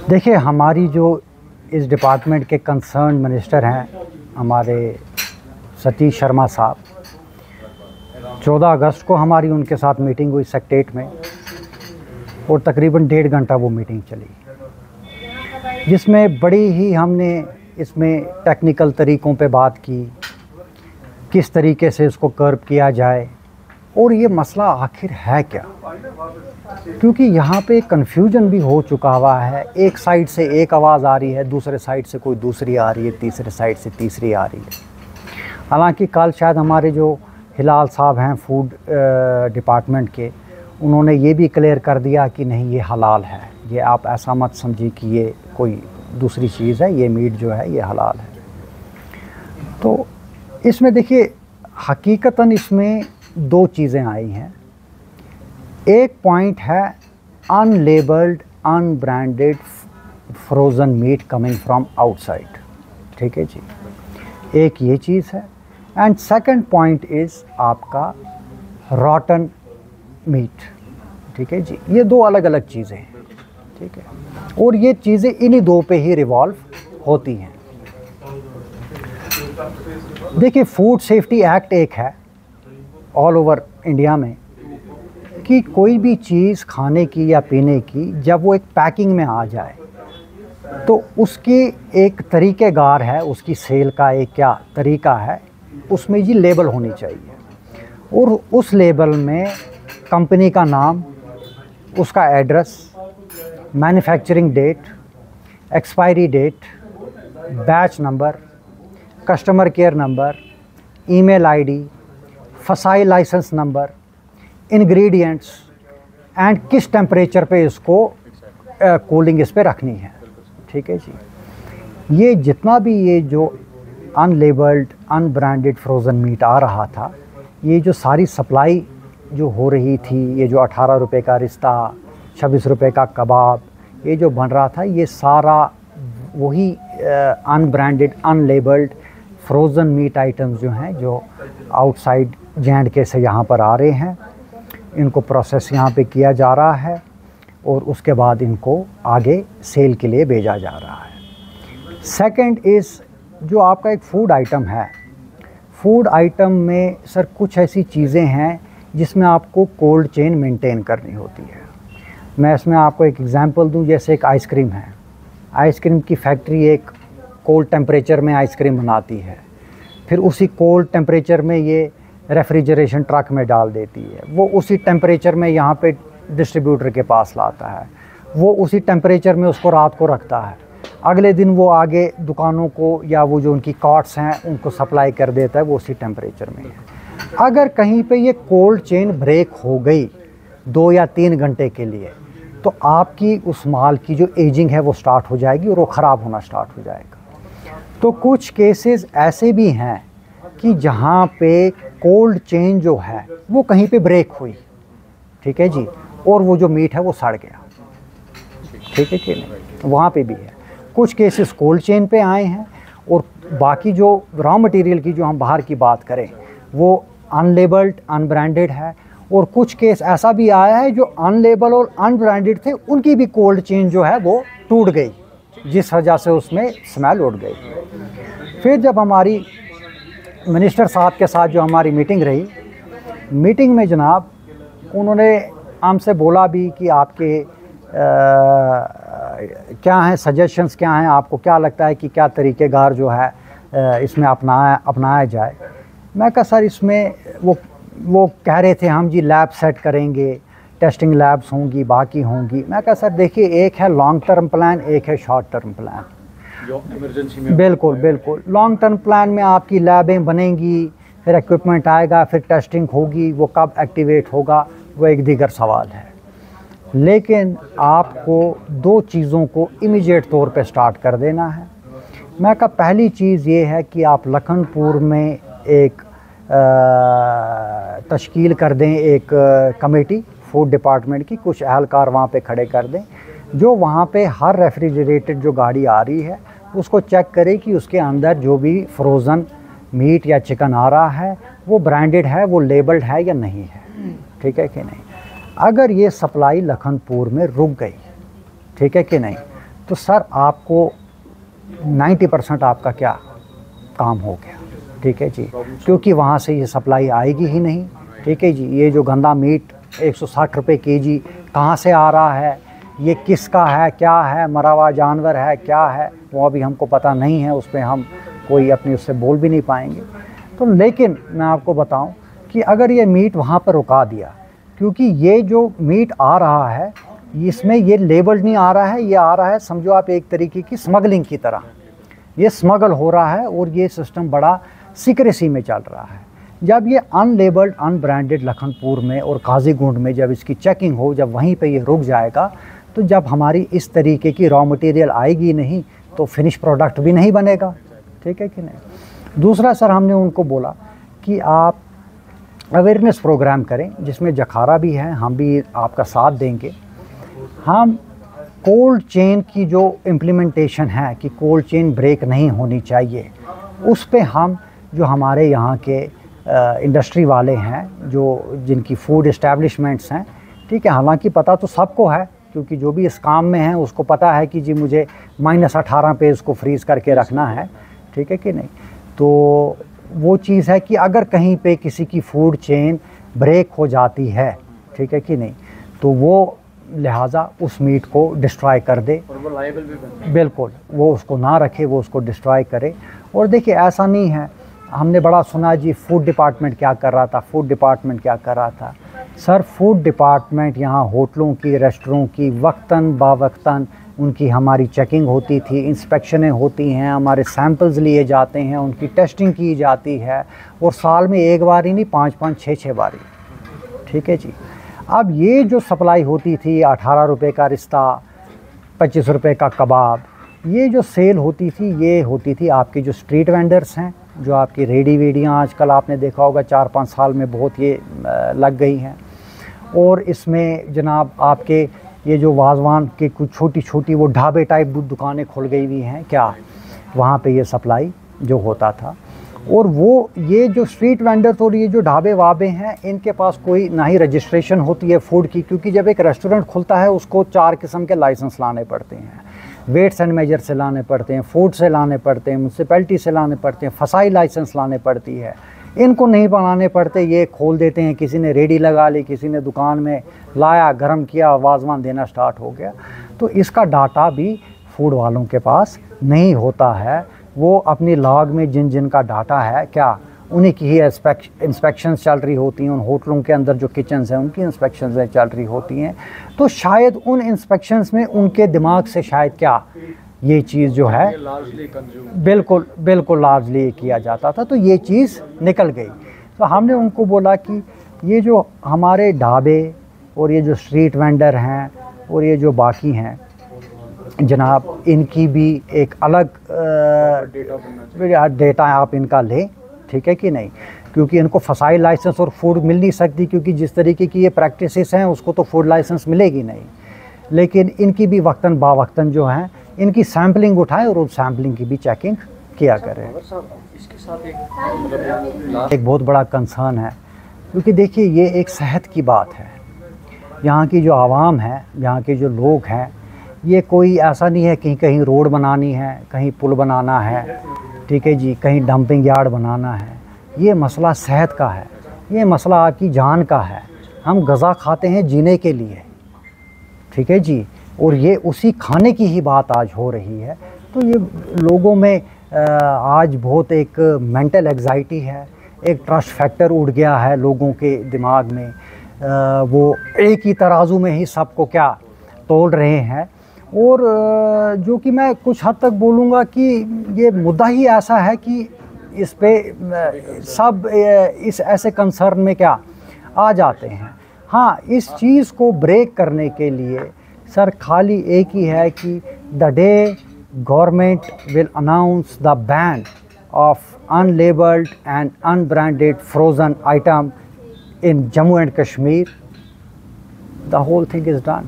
देखिए, हमारी जो इस डिपार्टमेंट के कंसर्न मिनिस्टर हैं हमारे सतीश शर्मा साहब, 14 अगस्त को हमारी उनके साथ मीटिंग हुई सेक्रेटेरिएट में और तकरीबन 1.5 घंटा वो मीटिंग चली, जिसमें बड़ी ही हमने इसमें टेक्निकल तरीक़ों पे बात की, किस तरीके से इसको कर्व किया जाए और ये मसला आखिर है क्या, क्योंकि यहाँ पे कन्फ्यूजन भी हो चुका हुआ है। एक साइड से एक आवाज़ आ रही है, दूसरे साइड से कोई दूसरी आ रही है, तीसरे साइड से तीसरी आ रही है। हालांकि कल शायद हमारे जो हिलाल साहब हैं फूड डिपार्टमेंट के, उन्होंने ये भी क्लियर कर दिया कि नहीं, ये हलाल है, ये आप ऐसा मत समझिए कि ये कोई दूसरी चीज़ है, ये मीट जो है ये हलाल है। तो इसमें देखिए, हकीकतन इसमें 2 चीज़ें आई हैं। एक पॉइंट है unlabelled unbranded frozen meet coming from outside, ठीक है जी, एक ये चीज़ है। एंड सेकंड पॉइंट इज़ आपका रॉटन मीट, ठीक है जी। ये 2 अलग अलग चीज़ें हैं, ठीक है, और ये चीज़ें इन्हीं 2 पे ही रिवॉल्व होती हैं। देखिए, फूड सेफ्टी एक्ट एक है ऑल ओवर इंडिया में कि कोई भी चीज़ खाने की या पीने की जब वो एक पैकिंग में आ जाए तो उसकी एक तरीक़ेकार है, उसकी सेल का एक क्या तरीका है, उसमें ये लेबल होनी चाहिए और उस लेबल में कंपनी का नाम, उसका address, manufacturing date, expiry date, batch number, customer care number, email ID, FSSAI licence number, ingredients and किस टेम्परेचर पे इसको कूलिंग इस पे रखनी है, ठीक है जी। ये जितना भी ये जो अनलेबल्ड अनब्रांडेड फ्रोज़न मीट आ रहा था, ये जो सारी सप्लाई जो हो रही थी, ये जो 18 रुपये का रिश्ता, 26 रुपये का कबाब, ये जो बन रहा था, ये सारा वही unbranded unlabelled frozen meet items जो हैं, जो आउटसाइड J&K से यहाँ पर आ रहे हैं, इनको प्रोसेस यहाँ पे किया जा रहा है और उसके बाद इनको आगे सेल के लिए भेजा जा रहा है। सेकंड इज़ जो आपका एक फूड आइटम है, फूड आइटम में सर कुछ ऐसी चीज़ें हैं जिसमें आपको कोल्ड चेन मेंटेन करनी होती है। मैं इसमें आपको एक एग्ज़ाम्पल दूं, जैसे एक आइसक्रीम है, आइसक्रीम की फैक्ट्री एक कोल्ड टेम्परेचर में आइसक्रीम बनाती है, फिर उसी कोल्ड टेम्परेचर में ये रेफ्रिजरेशन ट्रक में डाल देती है, वो उसी टेम्परेचर में यहाँ पे डिस्ट्रीब्यूटर के पास लाता है, वो उसी टेम्परेचर में उसको रात को रखता है, अगले दिन वो आगे दुकानों को या वो जो उनकी कार्ट्स हैं उनको सप्लाई कर देता है, वो उसी टेम्परेचर में है। अगर कहीं पे ये कोल्ड चेन ब्रेक हो गई 2 या 3 घंटे के लिए, तो आपकी उस माल की जो एजिंग है वो स्टार्ट हो जाएगी और वो ख़राब होना स्टार्ट हो जाएगा। तो कुछ केसेस ऐसे भी हैं कि जहाँ पे कोल्ड चेन जो है वो कहीं पे ब्रेक हुई, ठीक है जी, और वो जो मीट है वो सड़ गया, ठीक है कि नहीं, वहाँ पे भी है। कुछ केसेस कोल्ड चेन पे आए हैं और बाकी जो रॉ मटेरियल की जो हम बाहर की बात करें वो अनलेबल्ड अनब्रांडेड है, और कुछ केस ऐसा भी आया है जो अनलेबल और अनब्रांडेड थे, उनकी भी कोल्ड चेन जो है वो टूट गई, जिस वजह से उसमें स्मेल उड़ गई। फिर जब हमारी मिनिस्टर साहब के साथ जो हमारी मीटिंग रही, मीटिंग में जनाब उन्होंने हमसे बोला भी कि आपके क्या हैं सजेशंस, क्या हैं, आपको क्या लगता है कि क्या तरीक़ेकार जो है इसमें अपनाया जाए। मैं कहा सर, इसमें वो कह रहे थे हम जी लैब सेट करेंगे, टेस्टिंग लैब्स होंगी, बाकी होंगी। मैं कहा सर देखिए, एक है लॉन्ग टर्म प्लान, एक है शॉर्ट टर्म प्लान। इमरजेंसी में बिल्कुल बिल्कुल, लॉन्ग टर्म प्लान में आपकी लैबें बनेंगी, फिर इक्विपमेंट आएगा, फिर टेस्टिंग होगी, वो कब एक्टिवेट होगा वो एक दीगर सवाल है। लेकिन आपको 2 चीज़ों को इमीडिएट तौर पे स्टार्ट कर देना है। मैं कहा पहली चीज़ ये है कि आप लखनपुर में एक तश्कील कर दें, एक कमेटी फूड डिपार्टमेंट की, कुछ अहलकार वहाँ पे खड़े कर दें, जो वहाँ पे हर रेफ्रिजरेटेड जो गाड़ी आ रही है उसको चेक करे कि उसके अंदर जो भी फ्रोज़न मीट या चिकन आ रहा है वो ब्रांडेड है, वो लेबल्ड है या नहीं है, ठीक है कि नहीं। अगर ये सप्लाई लखनपुर में रुक गई, ठीक है कि नहीं, तो सर आपको 90% आपका क्या काम हो गया, ठीक है जी, क्योंकि वहाँ से ये सप्लाई आएगी ही नहीं, ठीक है जी। ये जो गंदा मीट 160 रुपये केजी कहाँ से आ रहा है, ये किसका है, क्या है, मरा हुआ जानवर है, क्या है, वो अभी हमको पता नहीं है, उस पर हम कोई अपनी उससे बोल भी नहीं पाएंगे। तो लेकिन मैं आपको बताऊं कि अगर ये मीट वहाँ पर रुका दिया, क्योंकि ये जो मीट आ रहा है इसमें ये लेबल्ड नहीं आ रहा है, ये आ रहा है समझो आप एक तरीके की स्मगलिंग की तरह, ये स्मगल हो रहा है और ये सिस्टम बड़ा सीक्रेसी में चल रहा है। जब ये अनलेबल्ड अनब्रांडेड लखनपुर में और काजीगुंड में जब इसकी चेकिंग हो, जब वहीं पे ये रुक जाएगा, तो जब हमारी इस तरीके की रॉ मटेरियल आएगी नहीं तो फिनिश प्रोडक्ट भी नहीं बनेगा, ठीक है कि नहीं। दूसरा सर हमने उनको बोला कि आप अवेयरनेस प्रोग्राम करें जिसमें जखारा भी है, हम भी आपका साथ देंगे। हम कोल्ड चेन की जो इम्प्लीमेंटेशन है कि कोल्ड चेन ब्रेक नहीं होनी चाहिए, उस पे हम जो हमारे यहाँ के इंडस्ट्री वाले हैं, जो जिनकी फूड इस्टेब्लिशमेंट्स हैं, ठीक है, हालांकि पता तो सबको है क्योंकि जो भी इस काम में है उसको पता है कि जी मुझे -18 पे इसको फ्रीज़ करके रखना है, ठीक है कि नहीं। तो वो चीज़ है कि अगर कहीं पे किसी की फूड चेन ब्रेक हो जाती है, ठीक है कि नहीं, तो वो लिहाजा उस मीट को डिस्ट्रॉय कर दे, और वो लायबल भी बने। बिल्कुल, वो उसको ना रखे, वो उसको डिस्ट्रॉय करे। और देखिए ऐसा नहीं है, हमने बड़ा सुना जी फूड डिपार्टमेंट क्या कर रहा था, फूड डिपार्टमेंट क्या कर रहा था। सर फूड डिपार्टमेंट यहाँ होटलों की, रेस्टोरों की वक्तन बावक्तन उनकी हमारी चेकिंग होती थी, इंस्पेक्शनें होती हैं, हमारे सैंपल्स लिए जाते हैं, उनकी टेस्टिंग की जाती है, और साल में एक बार ही नहीं 5-5 6-6 बार, ठीक है जी। अब ये जो सप्लाई होती थी 18 रुपये का रिश्ता, 25 रुपये का कबाब, ये जो सेल होती थी ये होती थी आपके जो स्ट्रीट वेंडर्स हैं, जो आपकी रेडी वेडियाँ आजकल आपने देखा होगा 4-5 साल में बहुत ये लग गई हैं। और इसमें जनाब आपके ये जो वाजवान के कुछ छोटी छोटी वो ढाबे टाइप दुकानें खुल गई हुई हैं क्या, वहाँ पे ये सप्लाई जो होता था। और वो ये जो स्ट्रीट वेंडर्स और ये जो ढाबे वाबे हैं, इनके पास कोई ना ही रजिस्ट्रेशन होती है फूड की, क्योंकि जब एक रेस्टोरेंट खुलता है उसको 4 किस्म के लाइसेंस लाने पड़ते हैं, वेट्स एंड मेजर से लाने पड़ते हैं, फूड से लाने पड़ते हैं, म्यूनसिपैलिटी से लाने पड़ते हैं, फसाई लाइसेंस लाने पड़ती है। इनको नहीं बनाने पड़ते, ये खोल देते हैं, किसी ने रेडी लगा ली, किसी ने दुकान में लाया, गर्म किया, वाजवान देना स्टार्ट हो गया। तो इसका डाटा भी फूड वालों के पास नहीं होता है। वो अपनी लॉग में जिन जिन का डाटा है क्या, उन्हीं की ही इंस्पेक्शंस चल रही होती हैं, उन होटलों के अंदर जो किचन्स हैं उनकी इंस्पेक्शंस चल रही होती हैं। तो शायद उन इंस्पेक्शंस में उनके दिमाग से शायद क्या ये चीज़ जो है बिल्कुल बिल्कुल लार्जली किया जाता था, तो ये चीज़ निकल गई। तो हमने उनको बोला कि ये जो हमारे ढाबे और ये जो स्ट्रीट वेंडर हैं और ये जो बाकी हैं जनाब, इनकी भी एक अलग डेटा आप इनका लें, ठीक है कि नहीं, क्योंकि इनको फसाई लाइसेंस और फूड मिल नहीं सकती, क्योंकि जिस तरीके की ये प्रैक्टिसेस हैं उसको तो फूड लाइसेंस मिलेगी नहीं। लेकिन इनकी भी वक्तन बावक्तन जो हैं इनकी सैम्पलिंग उठाएं और उस सैम्पलिंग की भी चेकिंग किया करें। इसके साथ एक बहुत बड़ा कंसर्न है, क्योंकि देखिए ये एक सेहत की बात है। यहाँ की जो आवाम है, यहाँ के जो लोग हैं, ये कोई ऐसा नहीं है कि कहीं रोड बनानी है, कहीं पुल बनाना है, ठीक है जी, कहीं डंपिंग यार्ड बनाना है। ये मसला सेहत का है, ये मसला आपकी जान का है। हम ग़ज़ा खाते हैं जीने के लिए, ठीक है जी, और ये उसी खाने की ही बात आज हो रही है। तो ये लोगों में आज बहुत एक मेंटल एग्जाइटी है, एक ट्रस्ट फैक्टर उड़ गया है लोगों के दिमाग में। वो एक ही तराजू में ही सबको क्या तोल रहे हैं। और जो कि मैं कुछ हद तक बोलूँगा कि ये मुद्दा ही ऐसा है कि इस पे सब इस ऐसे कंसर्न में क्या आ जाते हैं। हाँ, इस चीज़ को ब्रेक करने के लिए सर खाली एक ही है कि the day government will announce the ban of unlabelled and unbranded frozen item in Jammu and Kashmir, the whole thing is done.